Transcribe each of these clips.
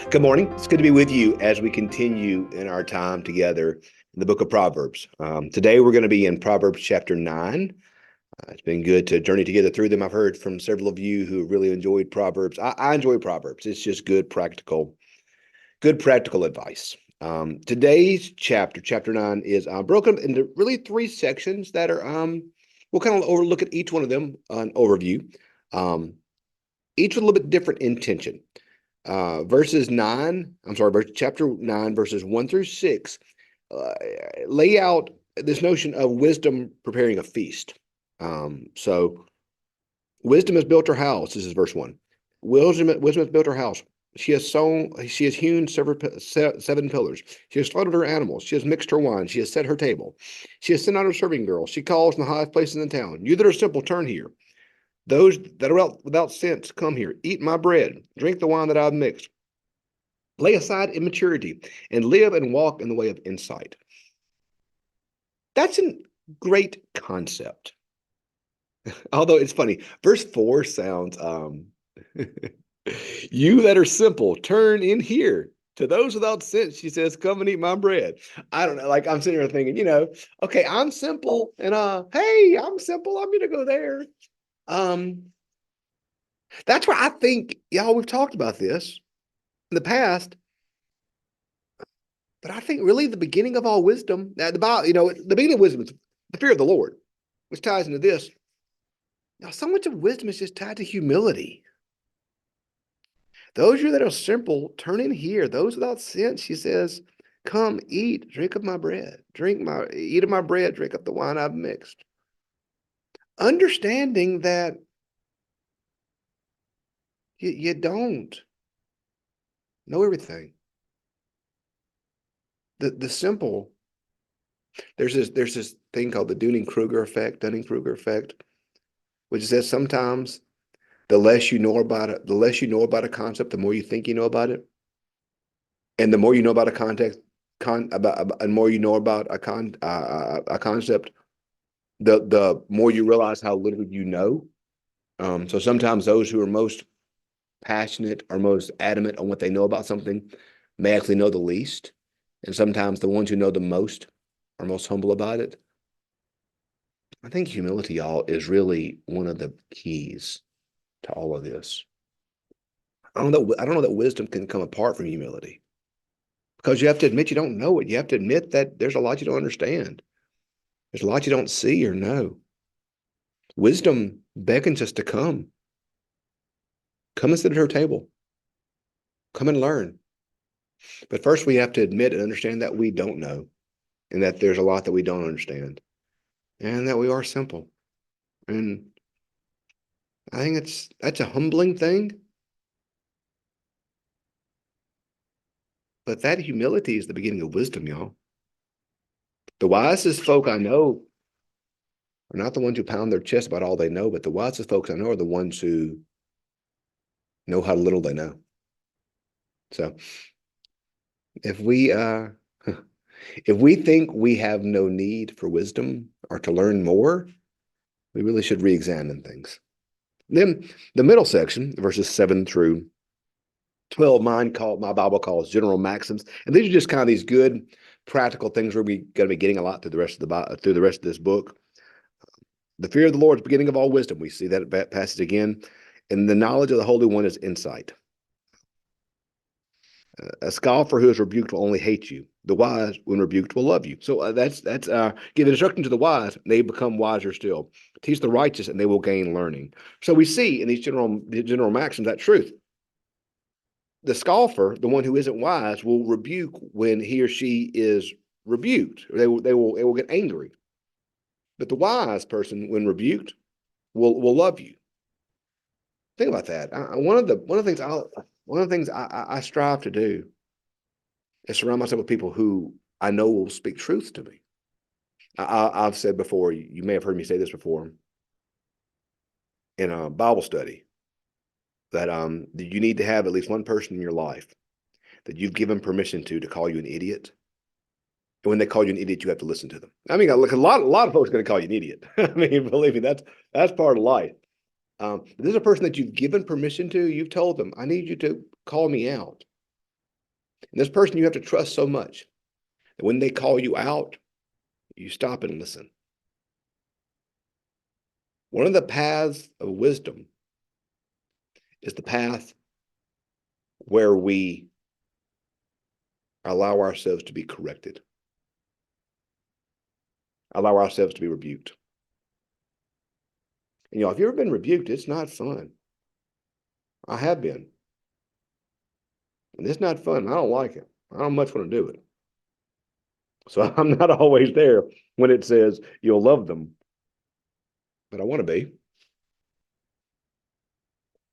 Good morning. It's good to be with you as we continue in our time together in the book of Proverbs. Today we're going to be in Proverbs chapter 9. It's been good to journey together through them. I've heard from several of you who really enjoyed Proverbs. I enjoy Proverbs. It's just good practical advice. Today's chapter 9, is broken into really three sections that are, we'll kind of overlook at each one of them, an overview, each with a little bit different intention. Chapter 9, verses 1 through 6, lay out this notion of wisdom preparing a feast. So wisdom has built her house. This is verse 1. Wisdom has built her house. She has hewn seven pillars. She has slaughtered her animals. She has mixed her wine. She has set her table. She has sent out her serving girls. She calls in the highest places in the town. You that are simple, turn here. Those that are without sense, come here. Eat my bread. Drink the wine that I've mixed. Lay aside immaturity and live and walk in the way of insight. That's a great concept. Although it's funny, verse 4 sounds, you that are simple, turn in here. To those without sense, she says, come and eat my bread. I don't know. Like I'm sitting here thinking, okay, I'm simple, and hey, I'm simple. I'm gonna go there. Um, that's why I think, y'all, we've talked about this in the past. But I think really the beginning of all wisdom, the beginning of wisdom is the fear of the Lord, which ties into this. Now, so much of wisdom is just tied to humility. Those of you that are simple, turn in here. Those without sense, she says, come eat, drink of my bread, eat of my bread, drink of the wine I've mixed. Understanding that you don't know everything. The simple, there's this thing called the Dunning-Kruger effect, which says sometimes the less you know about a concept, the more you think you know about it, and the more you know about a and more you know about a concept, the more you realize how little you know. So sometimes those who are most passionate or most adamant on what they know about something may actually know the least, and sometimes the ones who know the most are most humble about it. I think humility, y'all, is really one of the keys to all of this. I don't know that wisdom can come apart from humility, because you have to admit you don't know it. You have to admit that there's a lot you don't understand. There's a lot you don't see or know. Wisdom beckons us to come. Come and sit at her table. Come and learn. But first we have to admit and understand that we don't know, and that there's a lot that we don't understand, and that we are simple. And I think that's a humbling thing. But that humility is the beginning of wisdom, y'all. The wisest folk I know are not the ones who pound their chest about all they know, but the wisest folks I know are the ones who know how little they know. So if we if we think we have no need for wisdom or to learn more, we really should re-examine things. Then the middle section, verses 7 through 12, my Bible calls general maxims, and these are just kind of these good practical things we're going to be getting a lot through the rest of this book. The fear of the Lord is the beginning of all wisdom. We see that passage again. And the knowledge of the Holy One is insight. A scoffer who is rebuked will only hate you. The wise, when rebuked, will love you. So that's give instruction to the wise, and they become wiser still. Teach the righteous, and they will gain learning. So we see in these general maxims that truth. The scoffer, the one who isn't wise, will rebuke when he or she is rebuked. They will get angry. But the wise person, when rebuked, will love you. Think about that. One of the things I strive to do is surround myself with people who I know will speak truth to me. I've said before, you may have heard me say this before in a Bible study, that you need to have at least one person in your life that you've given permission to call you an idiot. And when they call you an idiot, you have to listen to them. I mean, look, a lot of folks are going to call you an idiot. I mean, believe me, that's part of life. This is a person that you've given permission to. You've told them, I need you to call me out. And this person you have to trust so much that when they call you out, you stop and listen. One of the paths of wisdom is the path where we allow ourselves to be corrected, allow ourselves to be rebuked. And, if you've ever been rebuked, it's not fun. I have been. And it's not fun. I don't like it. I don't much want to do it. So I'm not always there when it says you'll love them. But I want to be.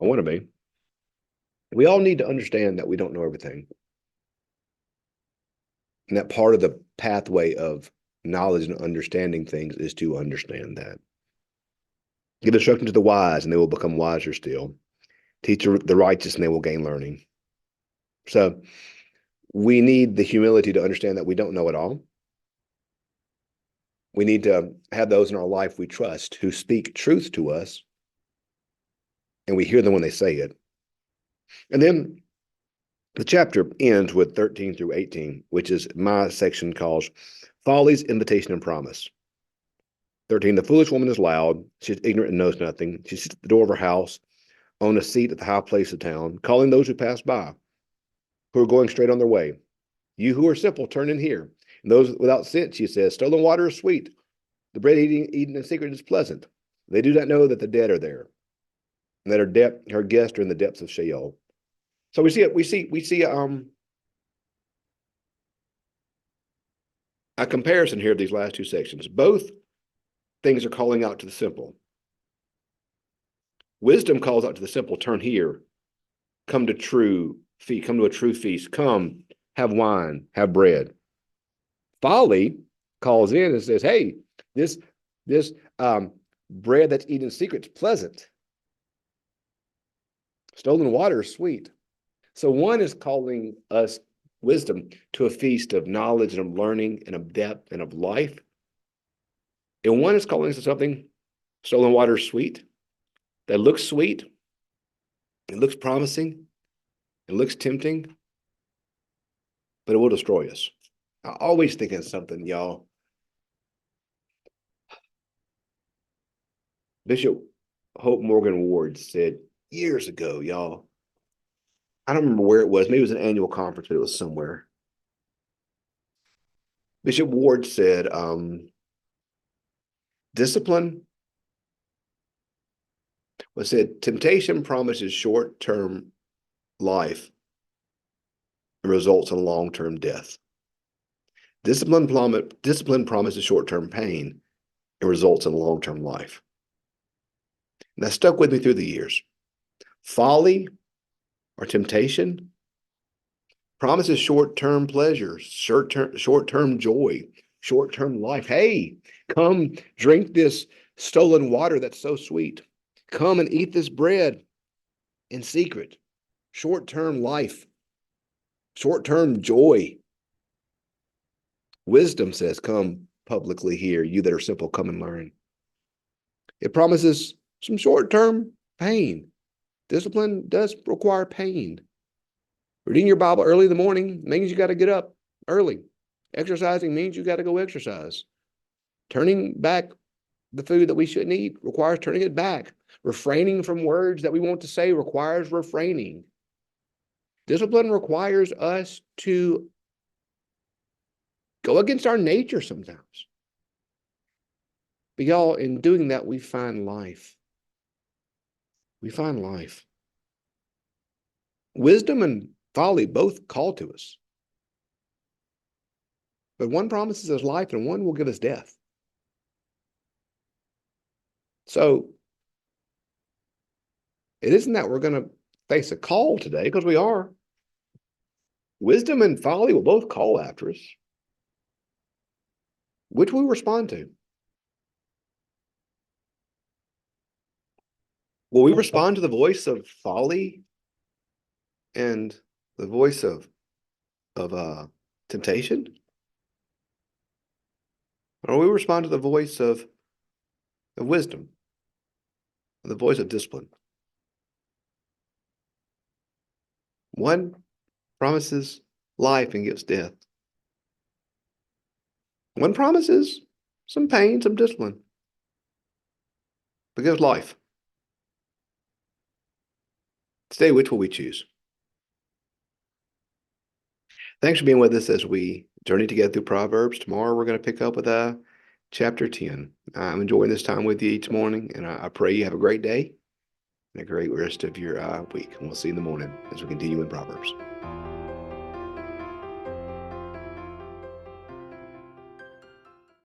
I want to be. We all need to understand that we don't know everything. And that part of the pathway of knowledge and understanding things is to understand that. Give instruction to the wise, and they will become wiser still. Teach the righteous, and they will gain learning. So we need the humility to understand that we don't know it all. We need to have those in our life we trust who speak truth to us, and we hear them when they say it. And then the chapter ends with 13 through 18, which is my section calls Folly's Invitation and Promise. 13, the foolish woman is loud. She's ignorant and knows nothing. She sits at the door of her house on a seat at the high place of town, calling those who pass by, who are going straight on their way. You who are simple, turn in here. And those without sense, she says, stolen water is sweet. The bread eaten in secret is pleasant. They do not know that the dead are there, and that her guests are in the depths of Sheol. So we see a comparison here of these last two sections. Both things are calling out to the simple. Wisdom calls out to the simple, turn here, come to a true feast, come, have wine, have bread. Folly calls in and says, hey, this bread that's eaten in secret is pleasant. Stolen water is sweet. So one is calling us wisdom to a feast of knowledge and of learning and of depth and of life. And one is calling us to something, stolen water is sweet, that looks sweet, it looks promising, it looks tempting, but it will destroy us. I always think of something, y'all. Bishop Hope Morgan Ward said years ago, y'all. I don't remember where it was. Maybe it was an annual conference, but it was somewhere. Bishop Ward said, discipline was said, temptation promises short-term life and results in long-term death. Discipline promises short-term pain and results in long-term life. And that stuck with me through the years. Folly or temptation promises short-term pleasures, short-term joy, short-term life. Hey, come drink this stolen water that's so sweet. Come and eat this bread in secret. Short-term life, short-term joy. Wisdom says, come publicly here, you that are simple, come and learn. It promises some short-term pain. Discipline does require pain. Reading your Bible early in the morning means you got to get up early. Exercising means you got to go exercise. Turning back the food that we shouldn't eat requires turning it back. Refraining from words that we want to say requires refraining. Discipline requires us to go against our nature sometimes. But y'all, in doing that, we find life. We find life. Wisdom and folly both call to us. But one promises us life and one will give us death. So it isn't that we're going to face a call today, because we are. Wisdom and folly will both call after us. Which we respond to. Will we respond to the voice of folly and the voice of temptation? Or will we respond to the voice of wisdom, the voice of discipline? One promises life and gives death. One promises some pain, some discipline, but gives life. Today, which will we choose? Thanks for being with us as we journey together through Proverbs. Tomorrow, we're going to pick up with chapter 10. I'm enjoying this time with you each morning, and I pray you have a great day and a great rest of your week. And we'll see you in the morning as we continue in Proverbs.